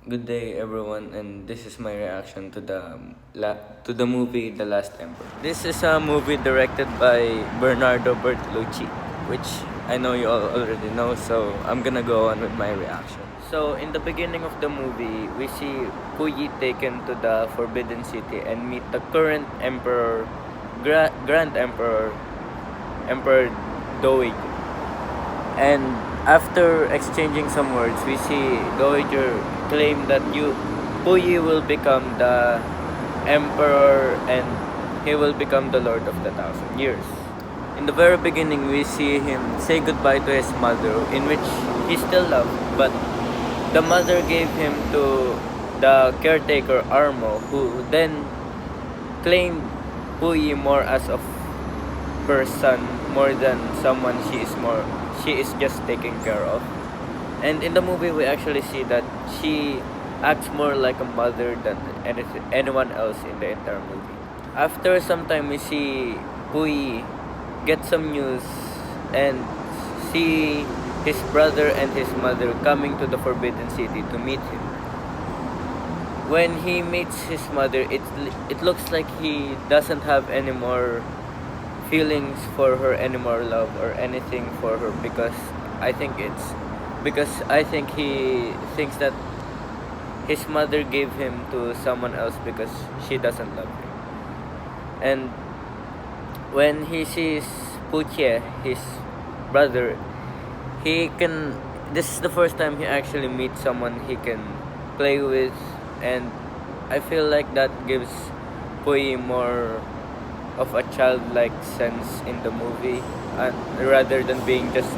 Good day, everyone, and this is my reaction to the movie The Last Emperor. This is a movie directed by Bernardo Bertolucci, which I know you all already know. So I'm gonna go on with my reaction. So in the beginning of the movie, we see Puyi taken to the Forbidden City and meet the current Emperor, Grand Emperor, Emperor Dowager. And after exchanging some words, we see Dowager claim that Puyi will become the emperor and he will become the Lord of the Thousand Years. In the very beginning, we see him say goodbye to his mother, in which he still loved, but the mother gave him to the caretaker Armo, who then claimed Puyi more as of her son more than someone she is just taking care of. And in the movie we actually see that she acts more like a mother than anyone else in the entire movie. After some time we see Pui get some news and see his brother and his mother coming to the Forbidden City to meet him. When he meets his mother, it looks like he doesn't have any more feelings for her, any more love or anything for her, because I think he thinks that his mother gave him to someone else because she doesn't love him. And when he sees Puche, his brother, he can this is the first time he actually meets someone he can play with, and I feel like that gives Pui more of a childlike sense in the movie, rather than being just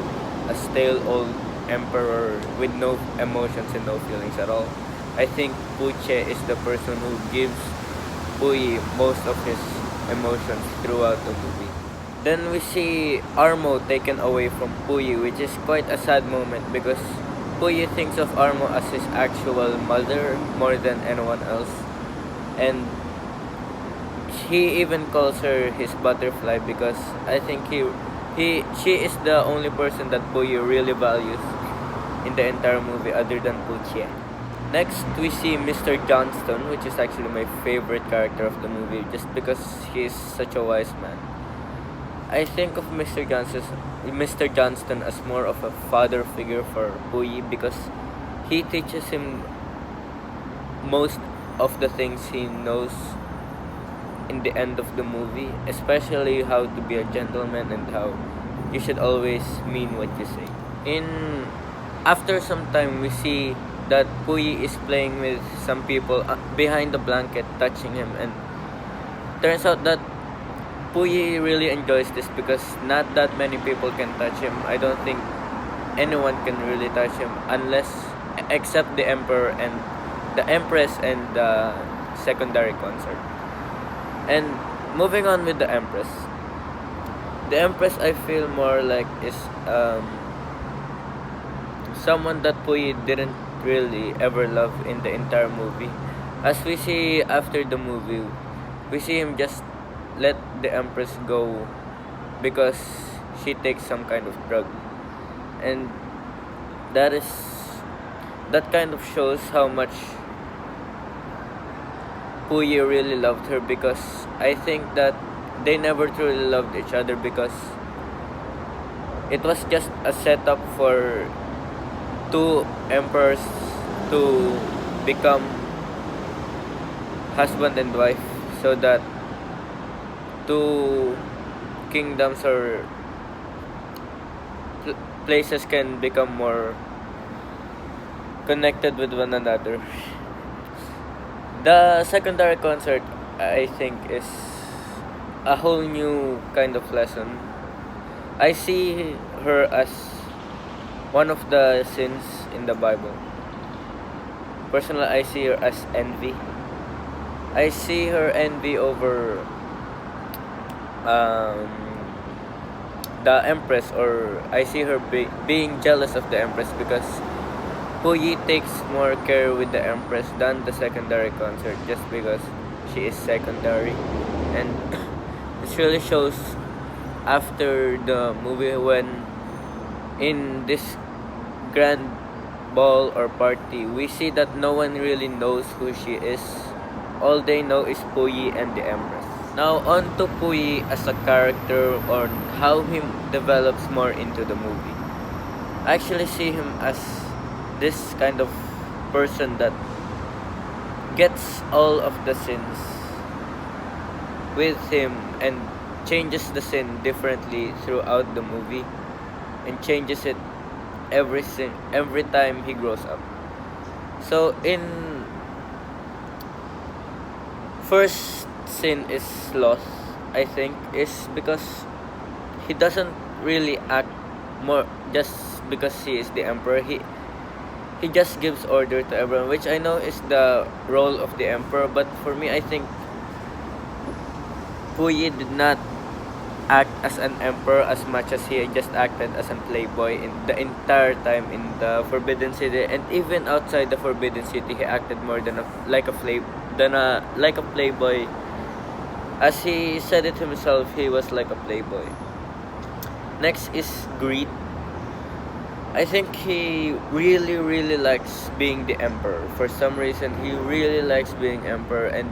a stale old emperor with no emotions and no feelings at all. I think Puche is the person who gives Pui most of his emotions throughout the movie. Then we see Armo taken away from Pui, which is quite a sad moment because Pui thinks of Armo as his actual mother more than anyone else, and he even calls her his butterfly because I think she is the only person that Puyi really values in the entire movie other than Puchie. Next, we see Mr. Johnston, which is actually my favorite character of the movie just because he is such a wise man. I think of Mr. Johnston as more of a father figure for Puyi because he teaches him most of the things he knows in the end of the movie, especially how to be a gentleman and how you should always mean what you say. After some time, we see that Puyi is playing with some people behind the blanket, touching him, and turns out that Puyi really enjoys this because not that many people can touch him. I don't think anyone can really touch him unless except the emperor and the empress and the secondary consort. And moving on with the Empress. The Empress I feel more like is someone that Puyi didn't really ever love in the entire movie. As we see after the movie, we see him just let the Empress go because she takes some kind of drug. And that kind of shows how much Puyi really loved her, because I think that they never truly loved each other because it was just a setup for two emperors to become husband and wife so that two kingdoms or places can become more connected with one another. The secondary concert, I think, is a whole new kind of lesson. I see her as one of the sins in the Bible. Personally, I see her as envy. I see her envy over the Empress, or I see her being jealous of the Empress because Puyi takes more care with the Empress than the secondary consort just because she is secondary. And this really shows after the movie when in this grand ball or party, we see that no one really knows who she is. All they know is Puyi and the Empress. Now on to Puyi as a character, on how he develops more into the movie. I actually see him as this kind of person that gets all of the sins with him and changes the sin differently throughout the movie, and changes it every time he grows up. So in first sin is sloth, I think, is because he doesn't really act more just because he is the emperor. He just gives order to everyone, which I know is the role of the emperor, but for me I think Puyi did not act as an emperor as much as he just acted as a playboy in the entire time in the Forbidden City, and even outside the Forbidden City he acted more than like a playboy. As he said it himself, he was like a playboy. Next is greed. I think he really likes being the emperor. For some reason he really likes being emperor, and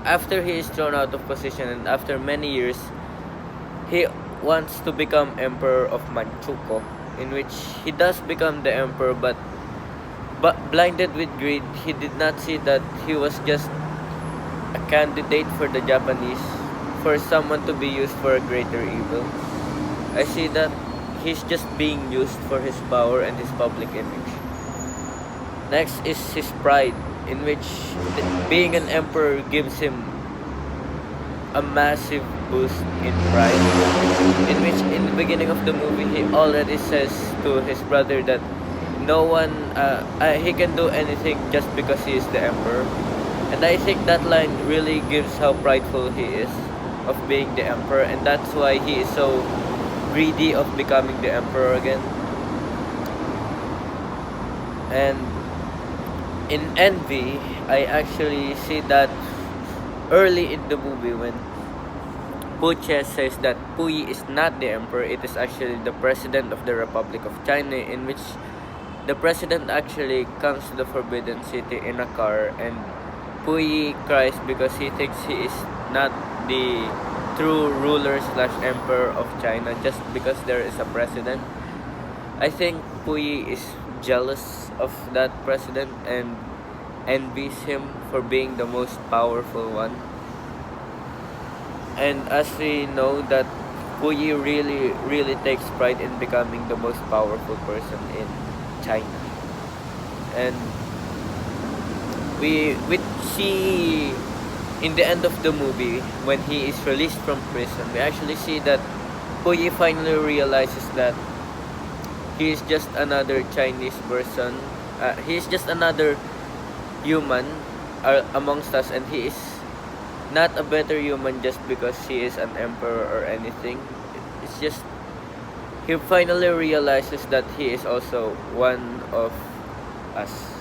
after he is thrown out of position and after many years, he wants to become emperor of Manchukuo, in which he does become the emperor, but blinded with greed, he did not see that he was just a candidate for the Japanese, for someone to be used for a greater evil. I see that he's just being used for his power and his public image. Next is his pride, in which being an emperor gives him a massive boost in pride, in which in the beginning of the movie he already says to his brother that no one he can do anything just because he is the emperor. And I think that line really gives how prideful he is of being the emperor, and that's why he is so greedy of becoming the emperor again. And in envy, I actually see that early in the movie when Puche says that Puyi is not the emperor, it is actually the president of the Republic of China, in which the president actually comes to the Forbidden City in a car, and Puyi cries because he thinks he is not the true ruler slash emperor of China just because there is a president. I think Puyi is jealous of that president and envies him for being the most powerful one. And as we know that Puyi really takes pride in becoming the most powerful person in China. And we see in the end of the movie, when he is released from prison, we actually see that Puyi finally realizes that he is just another Chinese person. He is just another human amongst us, and he is not a better human just because he is an emperor or anything. It's just he finally realizes that he is also one of us.